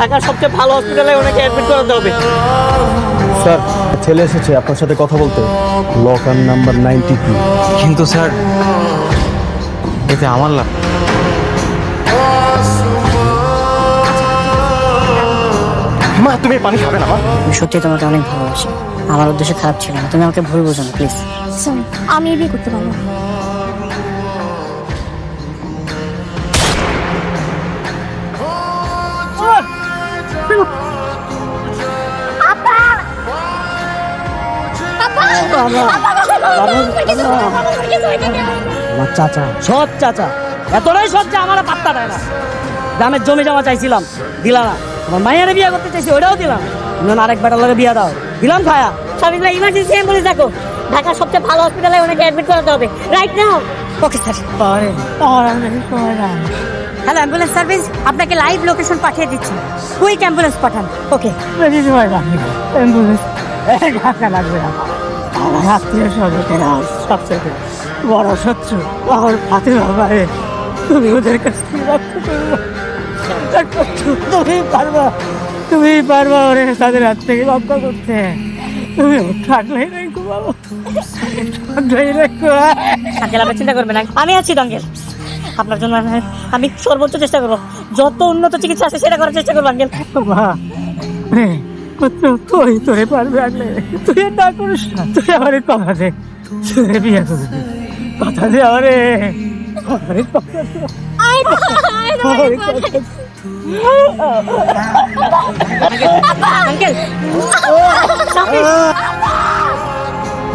ঢাকার সবচেয়ে ভালো হসপিটালে ওনাকে অ্যাডমিট করাতে হবে। স্যার, ছেলে এসেছে আপনার সাথে কথা বলতে, লকার নাম্বার 92। কিন্তু স্যার, এতে আমার লাভ। মা, তুমি পানি খাবে না? মা, আমি সত্যি তোমাকে অনেক ভালোবাসি, আমার উদ্দেশ্য খারাপ ছিল না, তুমি আমাকে ভুল বোঝো না প্লিজ। আমি বিয়ে করতে পারবো না। আমার চাচা, সৎ চাচা, এতটাই সৎ যে আমার পাত্তা দেয় না। গ্রামের জমি জমা চাইছিলাম, দিলা না। আমার মায়ের বিয়ে করতে চাইছি, ওটাও দিলাম না। আরেক বেটার লগে বিয়ে দাও, দিলাম খায়া। সাবিক ভাই, ইমার্জেন্সি অ্যাম্বুলেন্স ডাকো, ঢাকার সবচেয়ে ভালো হসপিটালে ওনাকে অ্যাডমিট করাতে হবে right now. Okay sir. Hello ambulance service, আপনাকে লাইভ লোকেশন পাঠিয়ে দিচ্ছি, কুইক অ্যাম্বুলেন্স পাঠান। ওকে। অ্যাম্বুলেন্স ঢাকা লাগবে না। আমার আত্মীয় স্বজনেরা সবচেয়ে বড় শত্রু আমার ফাতেমা ভাই। তুমি ওদের কাছ থেকে রক্ষা করবে, তুমি পারবা, তুমি পারবা ওরে তাদের হাত থেকে রক্ষা করতে। তুমি থাকলেই রেখো বাবা, থাকলেই রেখো। আঙ্কেল, আপনি চিন্তা করবেন না, আমি আছি তো আঙ্কেল। আপনার জন্য আমি সর্বোচ্চ চেষ্টা করবো, যত উন্নত চিকিৎসা আছে সেটা করার চেষ্টা করবো আঙ্কেল। মা, তুই তোরে পারবে আনলে, তুই না করিস না। তুই আমার কথা দে, তুই বিয়ে করবি, কথা দে আমারে। আঙ্কেল,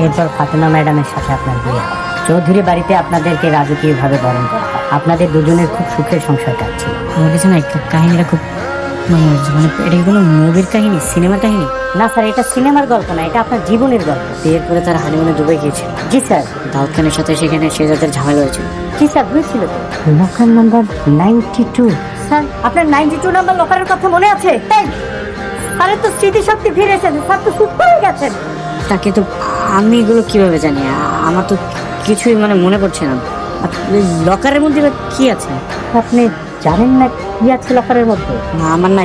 এরপর ফাতেমা ম্যাডামের সাথে আপনার বিয়ে হয়। চৌধুরী বাড়িতে আপনাদেরকে রাজকীয় ভাবে বরণ করা হয়। আপনাদের দুজনের খুব সুখের সংসার কাটছিল। আমার কাছে না কাহিনীটা খুব মানে এটা কি কোনো মুভির কাহিনী, সিনেমার কাহিনী? না স্যার, এটা সিনেমার গল্প না, এটা আপনার জীবনের গল্প। বিয়ের পরে তারা হানিমুনে দুবাই গিয়েছিল। জি স্যার, দাউদ খানের সাথে সেখানে শেহজাদের ঝামেলা হয়েছিল। জি স্যার, হয়েছিল তো। Locker number 92। স্যার, আপনার 92 নাম্বার লকারের কথা মনে আছে? আরে তো স্মৃতিশক্তি ফিরেছে, স্যার তো সুস্থ হয়ে গেছেন। তাকে তো আমি এগুলো কিভাবে জানি? আমার তো কিছুই মানে মনে পড়ছে না। লকারের মধ্যে কি আছে আপনি জানেন না? কি আছে লকারের মধ্যে? না, আমার না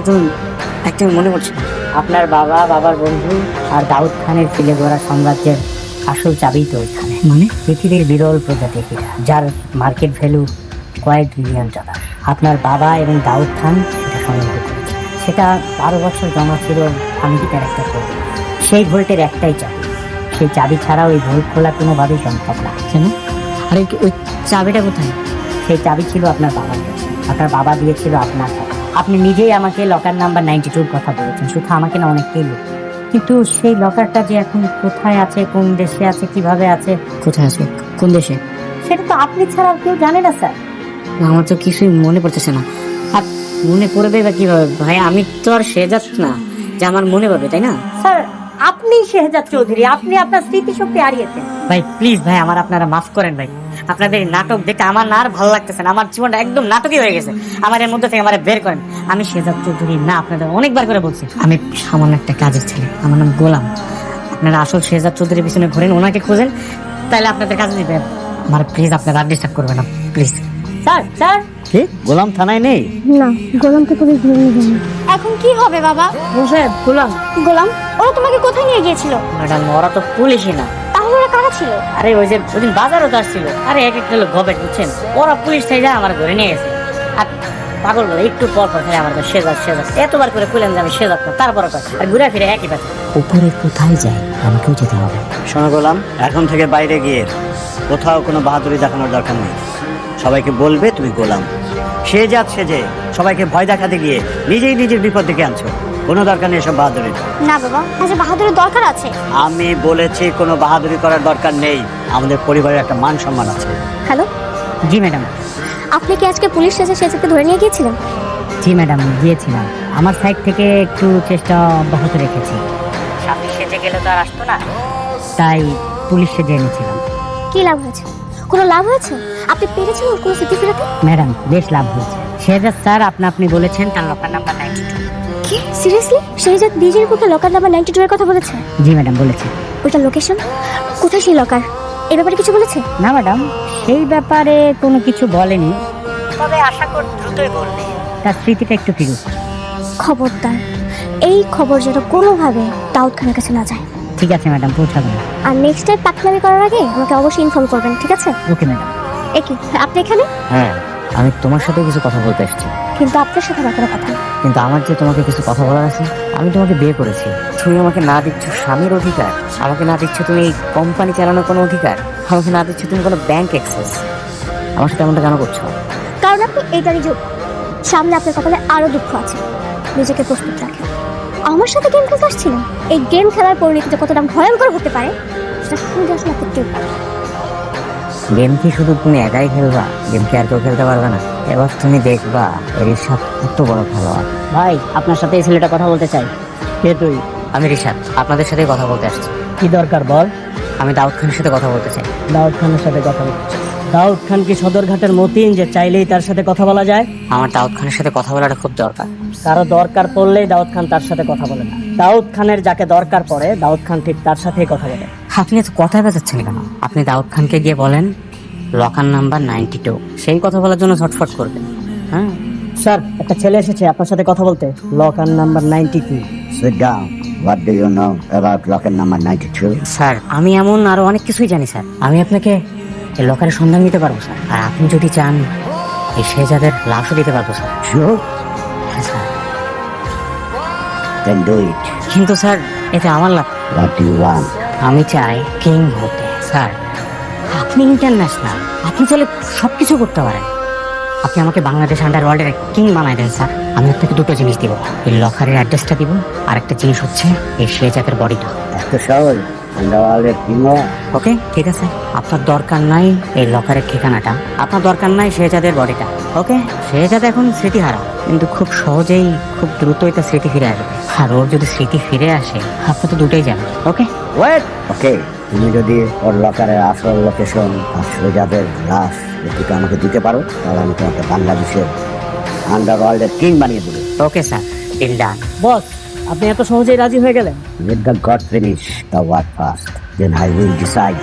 একদম মনে পড়ছে না। আপনার বাবা, বাবার বন্ধু আর দাউদ খানের ফিলে গড়া সাম্রাজ্যের আসল চাবি তো ওইখানে। মানে পৃথিবীর বিরল প্রজাতি হীরা, যার মার্কেট ভ্যালু কয়েক বিলিয়ন ডলার। আপনার বাবা এবং দাউদ খান সেটা সংগ্রহ করেছে। সেটা 12 বছর জমা ছিল আমেরিকার একটা ভোল্ট। সেই ভোল্টের একটাই চাবি, সেই চাবি ছাড়া ওই ভোল্ট খোলা কোনোভাবেই সম্ভব না। কেন? আরে ওই চাবিটা কোথায়? সেই চাবি ছিল আপনার বাবার কাছে, আপনার বাবা দিয়েছিল আপনার কাছে। আপনি নিজেই আমাকে লকার নাম্বার 92 কথা বলেছেন, শুধু আমাকে না, অনেককেই লোক। কিন্তু সেই লকারটা যে এখন কোথায় আছে, কোন দেশে আছে, কিভাবে আছে, কোথায় আছে, কোন দেশে, সেটা তো আপনি ছাড়া আর কেউ জানে না স্যার। আমার তো কিছুই মনে পড়তেছে না। আর মনে পড়বে বা কিভাবে ভাই? আমি তো আর শেহজাদ না যে আমার মনে পড়বে, তাই না? স্যার, আপনি শেহজাদ চৌধুরী, আপনি আপনার স্মৃতিশক্তি হারিয়েছেন। ভাই প্লিজ ভাই, আমার আপনারা মাফ করেন ভাই। আপনাদের নাটক দেখে আমার না আর ভালো লাগতেছে না, আমার জীবনটা একদম নাটকই হয়ে গেছে। আমার এর মধ্যে থেকে আমার বের করেন। আমি শেহজাদ চৌধুরী না, আপনাদের অনেকবার করে বলছি। আমি সামান্য একটা কাজের ছেলে, আমার নাম গোলাম। আপনারা আসল শেহজাদ চৌধুরীর পিছনে ঘোরেন, ওনাকে খোঁজেন, তাহলে আপনাদের কাজে দিবেন। আমার প্লিজ আপনারা আর ডিস্টার্ব করবেন না প্লিজ। স্যার, স্যার, কি গোলাম থানায় নেই? না, গোলামকে পুলিশ ধরে নিয়ে যাবে। এখন কি হবে বাবা? সাহেব, গোলাম গোলাম, ওরা তোমাকে কোথায় নিয়ে গিয়েছিল? ম্যাডাম, ওরা তো পুলিশই না। তাহলে ওরা কারা ছিল? আরে ওই যে ওদিন বাজারও তো আসছিল। আরে এক একটা লোক গবেট, বুঝছেন? ওরা পুলিশ থেকে আমার ধরে নিয়ে গেছে। আর পাগল বলে একটু পর পর খালি আমার শেজাদ শেজাদ এতবার করে কইলেন যে আমি শেজাদ না, তারপরে কয় আর ঘুরে ফিরে একই পাচ্ছে। উপরে কোথায় যায় আমাকেও যেতে হবে। শোনো গোলাম, এখন থেকে বাইরে গিয়ে কোথাও কোনো বাহাদুরি দেখানোর দরকার নেই। সবাইকে বলবে তুমি গোলাম। শেহজাদ সেজে সবাইকে ভয় দেখাতে গিয়ে নিজেই নিজের বিপদ ডেকে আনছো। কোনো দরকার নেই এসব বাহাদুরি। না বাবা, আচ্ছা বাহাদুরের দরকার আছে। আমি বলেছি কোনো বাহাদুরি করার দরকার নেই। আমাদের পরিবারের একটা মান সম্মান আছে। হ্যালো, জি ম্যাডাম। আপনি কি আজকে পুলিশ স্টেশনে শেষকে ধরে নিয়ে গিয়েছিলেন? জি ম্যাডাম, গিয়েছিলাম। আমার সাইড থেকে একটু চেষ্টা অব্যাহত রেখেছি। সাথে সেজে গেলে তো আর আসতো না, তাই পুলিশ সেজে এনেছিলাম। কি লাভ হয়েছে? কোনো লাভ হয়েছে? আপনি পেরেছেন ওর কোনো স্মৃতি ফেরাতে? ম্যাডাম, বেশ লাভ হয়েছে। শেহজাদ স্যার আপনি বলেছেন তার লকার নাম্বার 92। কি সিরিয়াসলি? শেহজাদ নিজের মুখে লকার নাম্বার 92 এর কথা বলেছে? জি ম্যাডাম, বলেছে। ওইটা লোকেশন কোথায় সেই লকার, এই ব্যাপারে কিছু বলেছে? না ম্যাডাম, সেই ব্যাপারে কোনো কিছু বলেনি, তবে আশা করি দ্রুতই বলবে। তার স্মৃতিটা একটু ফিরুক। খবরদার এই খবর যেন কোনোভাবে দাউদ খানের কাছে না যায়। ঠিক আছে ম্যাডাম, পৌঁছাবে না। আর নেক্সট টাইম পাকনামি করার আগে আমাকে অবশ্যই ইনফর্ম করবেন, ঠিক আছে? Okay madam. একই আপনি এখানে? হ্যাঁ, আমি তোমার সাথে কিছু কথা বলতে এসেছি। কিন্তু আপনার সাথে আমার কোনো কথা নেই। কিন্তু আমার যে তোমাকে কিছু কথা বলার আছে। আমি তোমাকে বিয়ে করেছি, তুমি আমাকে না দিচ্ছ স্বামীর অধিকার, আমাকে না দিচ্ছ তুমি কোম্পানি চালানোর কোনো অধিকার, আমাকে না দিচ্ছ তুমি কোনো ব্যাংক অ্যাক্সেস। আমার সাথে এমনটা কেন করছো? কারণ আপনি এইটারই যোগ্য। সামনে আপনার কপালে আরো দুঃখ আছে, নিজেকে প্রস্তুত রাখেন। আমার সাথে গেম খেলতে আসছিলেন, এই গেম খেলার পরিণতিতে কতটা ভয়ঙ্কর হতে পারে সেটা শুনে আসলে আপনি টের পাবেন। গেম কি শুধু তুমি একাই খেলবা? গেম কি আর কেউ খেলতে পারবে না? এবার তুমি দেখবা ঋষাদ কত বড় খেলোয়াড়। ভাই, আপনার সাথে এই ছেলেটা কথা বলতে চাই। কে তুই? আমি ঋষাদ, আপনাদের সাথে কথা বলতে আসছি। কি দরকার বল? আমি দাউদ খানের সাথে কথা বলতে চাই। দাউদ খানের সাথে কথা বলছি। দাউদ খান কি সদরঘাটের মতিন যে চাইলেই তার সাথে কথা বলা যায়? আমার দাউদ খানের সাথে কথা বলাটা খুব দরকার। কারো দরকার পড়লেই দাউদ খান তার সাথে কথা বলে না। দাউদ খানের যাকে দরকার পড়ে দাউদ খান ঠিক তার সাথেই কথা বলে। আপনি এত কথা বেজাচ্ছেন কেন? আপনি দাউদ খানকে গিয়ে বলেন লকার নাম্বার 92, সেই কথা বলার জন্য ছটফট করবেন। হ্যাঁ স্যার, একটা ছেলে এসেছে আপনার সাথে কথা বলতে। Locker number 92। Sit down. What do you know about locker number 92? Sir, আমি এমন আরো অনেক কিছুই জানি স্যার। আমি আপনাকে এই লকারের সন্ধান দিতে পারবো স্যার। আর আপনি যদি চান এই শেহজাদের লাশও দিতে পারবো স্যার। Sure. হ্যাঁ স্যার। Then do it. কিন্তু স্যার, এতে আমার লাভ। What do you want? আমি চাই কিং হতে। স্যার, আপনি ইন্টারন্যাশনাল, আপনি চাইলে সবকিছু করতে পারেন। আপনি আমাকে বাংলাদেশ আন্ডারওয়ার্ল্ডের কিং বানাই দেন স্যার। আমি আপনাকে দুটো জিনিস দিব, এই লকারের অ্যাড্রেসটা দিব, আর একটা জিনিস হচ্ছে এই শেহজাদের বডিটা। এত সহজ? আন্ডারওয়ার্ল্ডের কিংও? ওকে, ঠিক আছে। আপনার দরকার নাই এই লকারের ঠিকানাটা, আপনার দরকার নাই শেহজাদের বডিটা। ওকে, শেহজাদ এখন স্মৃতিহারা, কিন্তু খুব সহজেই খুব দ্রুতই তার স্মৃতি ফিরে আসবে। আর ওর যদি স্মৃতি ফিরে আসে, আপনি তো দুটোই যাবেন। Okay wait. ওকে, তুমি যদি ওর লকারের আসল লোকেশন আর সোজাদের লাশ এটুকু আমাকে দিতে পারো, তাহলে আমি তোমাকে বাংলাদেশের আন্ডারওয়ার্ল্ডের কিং বানিয়ে দেবো। Okay sir, deal done. বস, আপনি এত সহজেই রাজি হয়ে গেলেন? Let the God finish the work first, then I will decide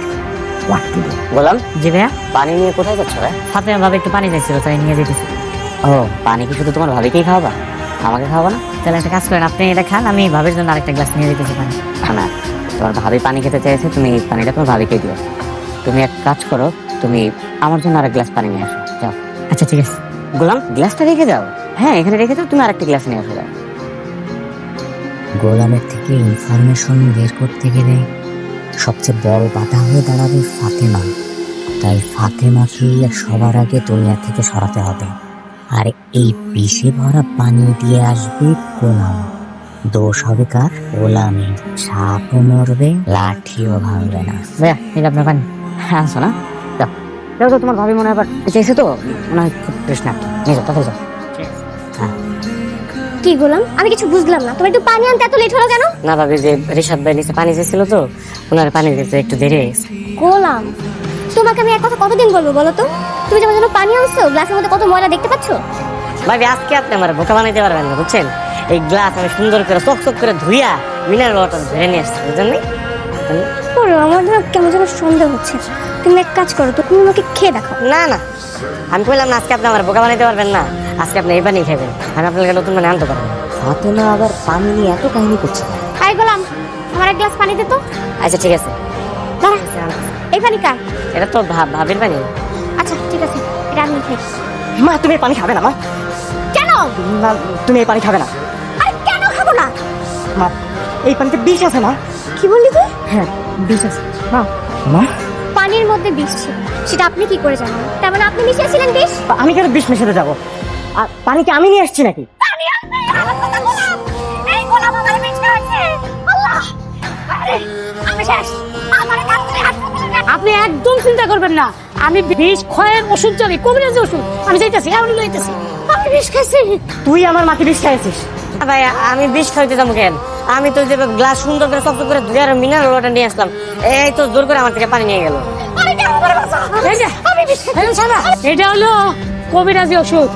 what to do. বললাম জি ভাইয়া। পানি নিয়ে কোথায় যাচ্ছ ভাই? ফাতেমা ভাবে একটু পানি চাইছিল, তাই নিয়ে যেতেছি। ও, পানি কি শুধু তোমার ভাবিকেই খাওয়াবা, আমাকে খাওয়াবো না? তাহলে একটা কাজ করেন, আপনি এটা খান, আমি ভাবির জন্য আরেকটা গ্লাস নিয়ে যেতেছি পানি। না, তোমার ভাবি পানি খেতে চাইছে, তুমি এই পানিটা তোমার ভাবিকে দিও। তুমি এক কাজ করো, তুমি আমার জন্য আরেক গ্লাস পানি নিয়ে আসো, যাও। আচ্ছা ঠিক আছে। গোলাম, গ্লাসটা রেখে যাও। হ্যাঁ, এখানে রেখে যাও, তুমি আরেকটা গ্লাস নিয়ে আসো, যাও। গোলামের থেকে ইনফরমেশন বের করতে গেলে সবচেয়ে বড় বাধা হয়ে দাঁড়াবে ফাতেমা। তাই ফাতেমাকে সবার আগে দুনিয়া থেকে সরাতে হবে। আর এই বিষে ভরা পানি দিয়ে আসবে গোলাম। দোষ হবে কার? গোলামের। সাপও মরবে, লাঠিও ভাঙবে না। ভাইয়া, এই আপনার পানি। হ্যাঁ, আসো না, যাও যাও তো। তোমার ভাবি মনে হয় আবার চাইছে তো, মনে হয় খুব তৃষ্ণা। নিয়ে যাও, তাড়াতাড়ি যাও। হ্যাঁ। কি গোলাম, আমি কিছু বুঝলাম না, তোমার একটু পানি আনতে এত লেট হলো কেন? না ভাবি, যে ঋষাদ ভাই নিচে পানি চেয়েছিল তো, ওনার পানি দিতে একটু দেরি হয়ে গেছে। গোলাম, তোমাকে আমি এক কথা কতদিন বলবো বলো তো? তুমি যে আমার জন্য পানি আনছো, গ্লাসের মধ্যে কত ময়লা দেখতে পাচ্ছো? ভাবি, আজকে আপনি আমার বোকা বানাইতে পারবেন না, বুঝছেন? এই গ্লাস আমি সুন্দর করে চকচক করে ধুইয়া মিনারেল ওয়াটার ধরে নিয়ে আসছি, বুঝলেন? ওরে, আমার না কেমন যেন সন্দেহ হচ্ছে। তুমি এক কাজ করো তো, তুমি আমাকে খেয়ে দেখো। না না, আমি বললাম না আজকে আপনি আমার বোকা বানাইতে পারবেন না, আজকে আপনি এই পানি খাবেন, আমি আপনাকে নতুন পানি আনতে পারবো। ফাতেমা আবার পানি নিয়ে এত কাহিনী করছে। আই গোলাম, আমার এক গ্লাস পানি দে তো। আচ্ছা ঠিক আছে। দাঁড়া, এই পানি কার? এটা তো ভাবির পানি। আচ্ছা ঠিক আছে, এটা আমি খাই। মা, তুমি এই পানি খাবে না মা? কেন? না, তুমি এই পানি খাবে না। আরে কেন খাবো না? মা, এই পানিতে বিষ আছে মা। কি বললি তুই? হ্যাঁ, বিষ আছে মা। মা, পানির মধ্যে বিষ ছিল, সেটা আপনি কি করে জানেন? তার মানে আপনি মিশিয়েছিলেন বিষ? আমি কেন বিষ মেশাতে যাবো? আর পানিকে আমি নিয়ে আসছি নাকি? পানি আপনি, আমার কথা গোলাম। এই গোলাম আমার বিষ খাওয়াচ্ছে। আল্লাহ, আরে আমি শেষ। আমারে কাটতে আপনি একদম চিন্তা করবেন না, আমি বিষ ক্ষয়ের ওষুধ জানি, কবিরাজি ওষুধ। আমি যাইতেছি, আমি লইতেছি। আমি বিষ খাইছি। তুই আমার মাকে বিষ খাইছিস? ভাই, আমি বিষ খাইতে যাবো কেন? আমি তো যে গ্লাস সুন্দর করে চকচক করে ধুয়ে আর মিনারেল ওয়াটার নিয়ে আসলাম, এই তো জোর করে আমার থেকে পানি নিয়ে গেল। এই যে, এই যে শালা, এটা হলো কবিরাজি ওষুধ।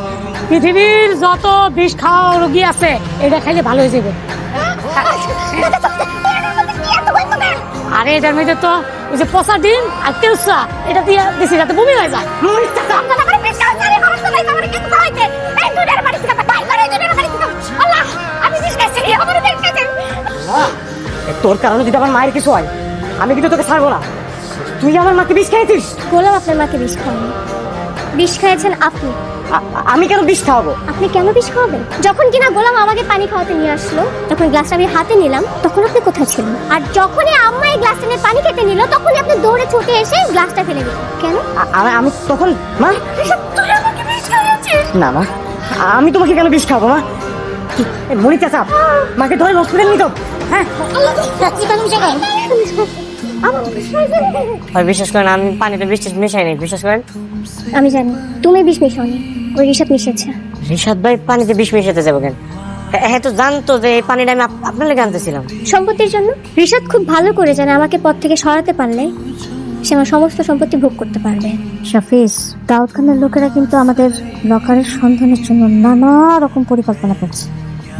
পৃথিবীর যত বিষ খাওয়া রোগী আছে, এটা খাইলে ভালো হয়ে যাবে। আরে এটার মধ্যে তো ওই যে পচা ডিম আর কেউসা, এটা দিয়ে দিছি যাতে বমি হয়ে যায়। আমার বিষ খাওয়াচ্ছে। আরে আমার তো নাই, আমার কিছু খাওয়াইতে। এই দুধের বাড়ি থেকে বাইরে, দুধের বাড়ি থেকে। আল্লাহ তোর কারণে যদি আমার মায়ের কিছু হয় আমি কিন্তু তোকে ছাড়বো না। তুই আমার মাকে বিষ খেয়েছিস। গোলাম আপনার মাকে বিষ খাওয়ানো, বিষ খেয়েছেন আপনি। আমি কেন বিষ খাওয়াবো? আপনি কেন বিষ খাওয়াবেন? যখন কিনা গোলাম আমাকে পানি খাওয়াতে নিয়ে আসলো, যখন গ্লাসটা আমি হাতে নিলাম তখন আপনি কোথায় ছিলেন? আর যখনই আম্মা এই গ্লাসটা নিয়ে পানি খেতে নিল তখনই আপনি দৌড়ে ছুটে এসে গ্লাসটা ফেলে দিলেন। কেন? আমি তখন মা তুই আমাকে বিষ খাইয়েছিস। না মা, আমি তোমাকে কেন বিষ খাবো মা? মনি চাচা মাকে ধরে হসপিটাল নিত। হ্যাঁ বিশ্বাস করেন আমি পানিতে বিষ মিশাই নাই, বিশ্বাস করেন। আমি জানি তুমি বিষ মিশাওনি, ওই ঋষাদ মিশিয়েছে। ঋষাদ ভাই পানিতে বিষ মিশাতে যাবো কেন? হ্যাঁ তো জানতো যে এই পানিটা আমি আপনার লেগে আনতেছিলাম। সম্পত্তির জন্য ঋষাদ খুব ভালো করে জানে আমাকে পথ থেকে সরাতে পারলে সে আমার সমস্ত সম্পত্তি ভোগ করতে পারবে। শাফিজ, দাউদ খানের লোকেরা কিন্তু আমাদের লকারের সন্ধানের জন্য নানা রকম পরিকল্পনা করছে।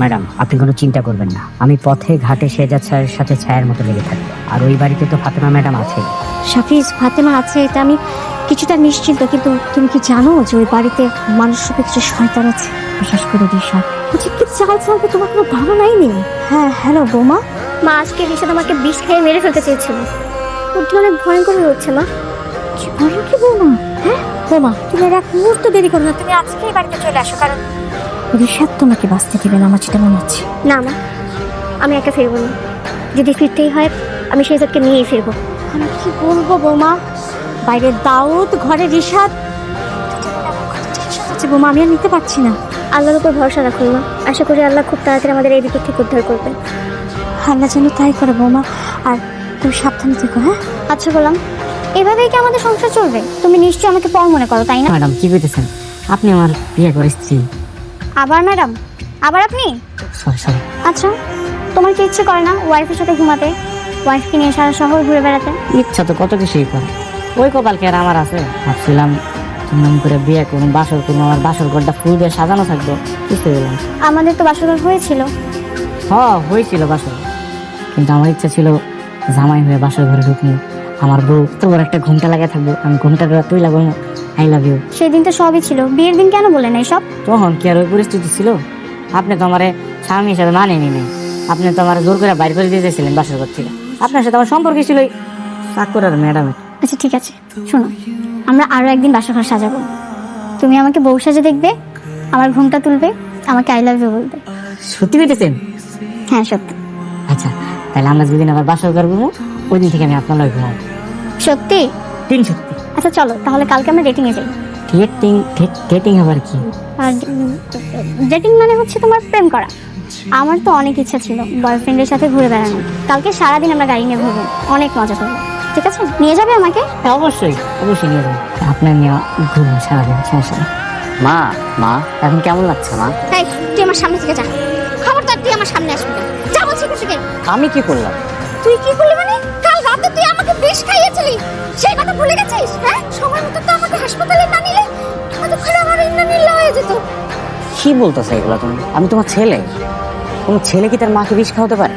ম্যাডাম আপনি কোনো চিন্তা করবেন না, আমি পথে ঘাটে সেজা ছায়ের সাথে ছায়ের মতো লেগে থাকবো। আর ওই বাড়িতে তো ফাতেমা ম্যাডাম আছে। শাফিজ, ফাতেমা আছে এটা আমি কিছুটা নিশ্চিন্ত, কিন্তু তুমি কি জানো যে ওই বাড়িতে মানুষ রূপে কিছু শয়তান আছে? বিশেষ করে ঋষাদ, ঠিক কি চাল চালবে তোমার কোনো ধারণাই নেই। হ্যাঁ হ্যালো বৌমা। মা আজকে ঋষাদ আমাকে বিষ খেয়ে মেরে ফেলতে চেয়েছিল। ওটা অনেক ভয়ঙ্কর হয়ে উঠছে মা। কি বলো কি বৌমা? হ্যাঁ বৌমা, তুমি আর এক মুহূর্ত দেরি করো না, তুমি আজকেই বাড়িতে চলে আসো, কারণ ঋষাদ তোমাকে বাঁচতে দিবে না আমার যেটা মনে হচ্ছে। না মা, আমি একা ফিরবো না, যদি ফিরতেই হয় আমি শেহজাদকে নিয়েই ফিরবো। আমি কি বলবো বৌমা, বাইরে দাউদ ঘরে ঋষাদ, বৌমা আমি আর নিতে পারছি না। আল্লাহর উপর ভরসা রাখুন মা, আশা করি আল্লাহ খুব তাড়াতাড়ি আমাদের এই বিপদ থেকে উদ্ধার করবে। আল্লাহ যেন তাই করে বৌমা, আর তুমি সাবধানে থেকো। হ্যাঁ আচ্ছা বললাম, এভাবেই কি আমাদের সংসার চলবে? তুমি নিশ্চয়ই আমাকে পর মনে করো, তাই না? ম্যাডাম কি কইতেছেন? আপনি আমার বিয়ে করে স্ত্রী। আবার ম্যাডাম? আবার আপনি? Sorry sorry. আচ্ছা, তোমার কি ইচ্ছে করে না ওয়াইফের সাথে ঘুমাতে, ওয়াইফকে নিয়ে সারা শহর ঘুরে বেড়াতে? ইচ্ছা তো কত কিছুই করে, ওই কপাল কি আর আমার আছে? ভাবছিলাম তুমি করে বিয়ে করুন, বাসর করুন, আমার বাসর ঘরটা ফুল দিয়ে সাজানো থাকবো। কিছু দিলাম। আমাদের তো বাসর ঘর হয়েছিল। হ্যাঁ হয়েছিল বাসর, কিন্তু আমার ইচ্ছা ছিল জামাই হয়ে বাসর ঘরে ঢুকবো, আমার বউ তোর একটা ঘুমটা লাগিয়ে থাকবো, আমি ঘুমটা তুই লাগবো আই লাভ ইউ। সেদিন তো সবই ছিল, বিয়ের দিন কেন বলে নাই সব? তখন কি আর ওই পরিস্থিতি ছিল? আপনি তো আমার স্বামী হিসাবে মানেনি নাই, আপনি তো আমার জোর করে বাইর করে দিয়ে চেয়েছিলেন বাসর ঘর থেকে। আপনার সাথে আমার সম্পর্ক ছিল চাকর আর ম্যাডামের। আচ্ছা ঠিক আছে, শোনো, আমরা আরো একদিন বাসর ঘর সাজাবো। তুমি আমাকে বউ সাজে দেখবে, আমার ঘুমটা তুলবে, আমাকে আই লাভ ইউ বলবে। সত্যি কইতেছেন? হ্যাঁ সত্যি। আচ্ছা তাহলে আমরা যেদিন আবার বাসর ঘর ঘুমো ওই দিন থেকে আমি আপনার লয় ঘুমাবো। সত্যি? দিন সত্যি। আচ্ছা চলো তাহলে কালকে আমরা ডেটিং এ যাই। ডেটিং আবার কি? আর ডেটিং মানে হচ্ছে তোমার প্রেম করা। আমার তো অনেক ইচ্ছা ছিল বয়ফ্রেন্ডের সাথে ঘুরে বেড়ানো। কালকে সারাদিন আমরা গাড়ি নিয়ে ঘুরবো, অনেক মজা করবো। ঠিক আছে, নিয়ে যাবে আমাকে? হ্যাঁ অবশ্যই অবশ্যই নিয়ে যাবো, আপনার নিয়ে ঘুরবো সারাদিন, সমস্যা নেই। মা মা এখন কেমন লাগছে মা? এই তুই আমার সামনে থেকে যা, খবরদার তুই আমার সামনে আসবি না, যা বলছি এখান থেকে। আমি কি করলাম? তুই কি করলি মানে? কাল রাতে তুই আমাকে বিষ খাইয়েছিলি, সেই কথা ভুলে গেছিস? হ্যাঁ, সময় মতো তো আমাকে হাসপাতালে না নিলে এতক্ষণ আমার ইন্নানিল্লাহ হয়ে যেত। কি বলতেছে এগুলা তুমি? আমি তোমার ছেলে, কোনো ছেলে কি তার মাকে বিষ খাওয়াতে পারে?